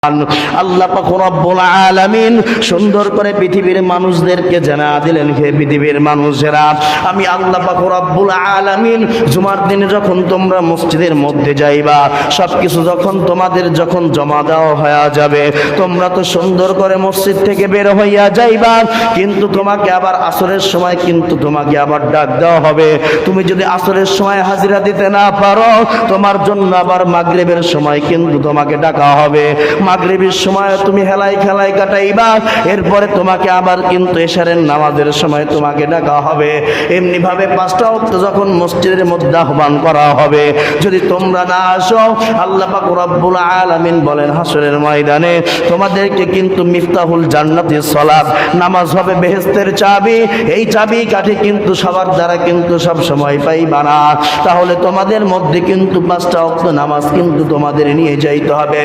আল্লাহ পাক রব্বুল আলামিন সুন্দর করে পৃথিবীর মানুষদেরকে জানা দিলেন, হে পৃথিবীর মানুষেরা, আমি আল্লাহ পাক রব্বুল আলামিন জুমার দিনে যখন তোমরা মসজিদের মধ্যে যাইবা, সবকিছু যখন তোমাদের যখন জমা দেওয়া হয়ে যাবে, তোমরা তো সুন্দর করে মসজিদ থেকে বের হইয়া যাইবা, কিন্তু তোমাকে আবার আসরের সময় কিন্তু তোমাকে আবার ডাক দেওয়া হবে। তুমি যদি আসরের সময় হাজিরা দিতে না পারো, তোমার জন্য আবার মাগরিবের সময় কিন্তু তোমাকে ডাকা হবে। মাগরিবের সময় তুমি হেলাই খেলাই কাটাইবা, এরপরে তোমাকে আবার কিন্তু এশারের নামাজের সময় তোমাকে ডাকা হবে। এমনি ভাবে পাঁচটা ওয়াক্ত যখন মসজিদের মধ্যে আহ্বান করা হবে, যদি তোমরা না আসো, আল্লাহ পাক রব্বুল আলামিন বলেন হাসরের ময়দানে তোমাদেরকে কিন্তু মিফতাহুল জান্নাতিস সালাত, নামাজ হবে বেহেশতের চাবি, এই চাবি কাঠি কিন্তু সবার দ্বারা কিন্তু সব সময় পাইবা না। তাহলে তোমাদের মধ্যে কিন্তু পাঁচটা ওয়াক্ত নামাজ কিন্তু তোমাদের নিয়ে যাইতে হবে।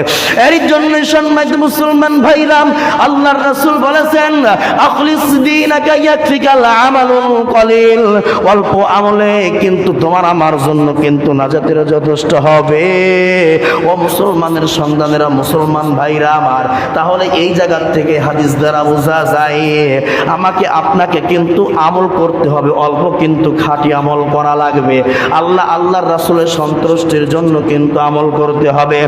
এর জন্য সম্মানিত মুসলমান ভাইরাম, আল্লাহর রাসূল বলেছেন আখলিস দীনাকা ইয়াকফিকাল আমালুল কলিল, অল্প আমলে কিন্তু তোমার আমার জন্য কিন্তু নাজাতের যথেষ্ট হবে। ও মুসলমানের সন্তানেরা, মুসলমান ভাইরা আমার, তাহলে এই জায়গা থেকে হাদিস দ্বারা বোঝা যায় আমাকে আপনাকে কিন্তু আমল করতে হবে, অল্প কিন্তু খাঁটি আমল করা লাগবে। আল্লাহর রাসূলের সন্তুষ্টির জন্য কিন্তু আমল করতে হবে।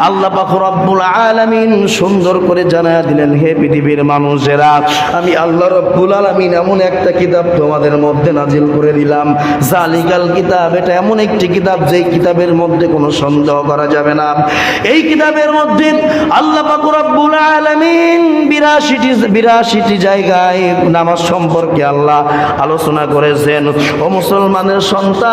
আল্লাহ পাক রব্বুল আলামিন সুন্দর করে জানায়া দিলেন, হে পৃথিবীর মানুষেরা, আমি আল্লাহ রব্বুল আলামিন এমন একটা কিতাব তোমাদের মধ্যে নাজিল করে দিলাম, জালিকাল কিতাব, এটা এমন একটি কিতাব যেই কিতাবের মধ্যে কোনো সন্দেহ করা যাবে না। এই কিতাবের মধ্যে আল্লাহ পাক রব্বুল আলামিন 82টি জায়গায় নামাজ সম্পর্কে আল্লাহ আলোচনা করেছেন। ও মুসলমানের সন্তান,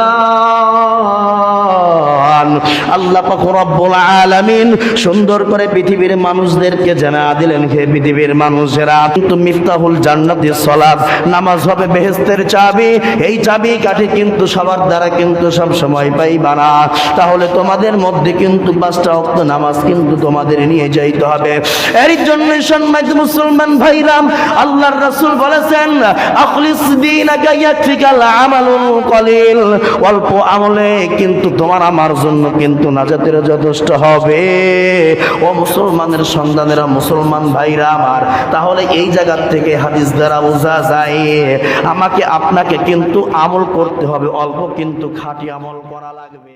আল্লাহ পাক রব্বুল আলামিন সুন্দর করে পৃথিবীর মানুষদেরকে জানা দিলেন, হে পৃথিবীর মানুষেরা, কিন্তু মিফতাহুল জান্নাতিস সালাত, নামাজ হবে বেহেশতের চাবি, এই চাবি কাঠি কিন্তু সবার দ্বারা কিন্তু সব সময় পাইবা না। তাহলে তোমাদের মধ্যে কিন্তু পাঁচটা ওয়াক্ত নামাজ কিন্তু তোমাদের নিয়ে যাইতে হবে। এর জন্য সম্মানিত মুসলমান ভাইরাম, আল্লাহর রাসূল বলেছেন আখলিস দীনাকা ইয়াকফিকাল আমালুল কলিল, অল্প আমলে কিন্তু তোমার আমার জন্য কিন্তু নাজাতের যথেষ্ট হবে। ও মুসলমানের সন্তানেরা, মুসলমান ভাইরা আমার, তাহলে এই জায়গা থেকে হাদিস দ্বারা বোঝা যায় আমাকে আপনাকে কিন্তু আমল করতে হবে, অল্প কিন্তু খাঁটি আমল করা লাগবে।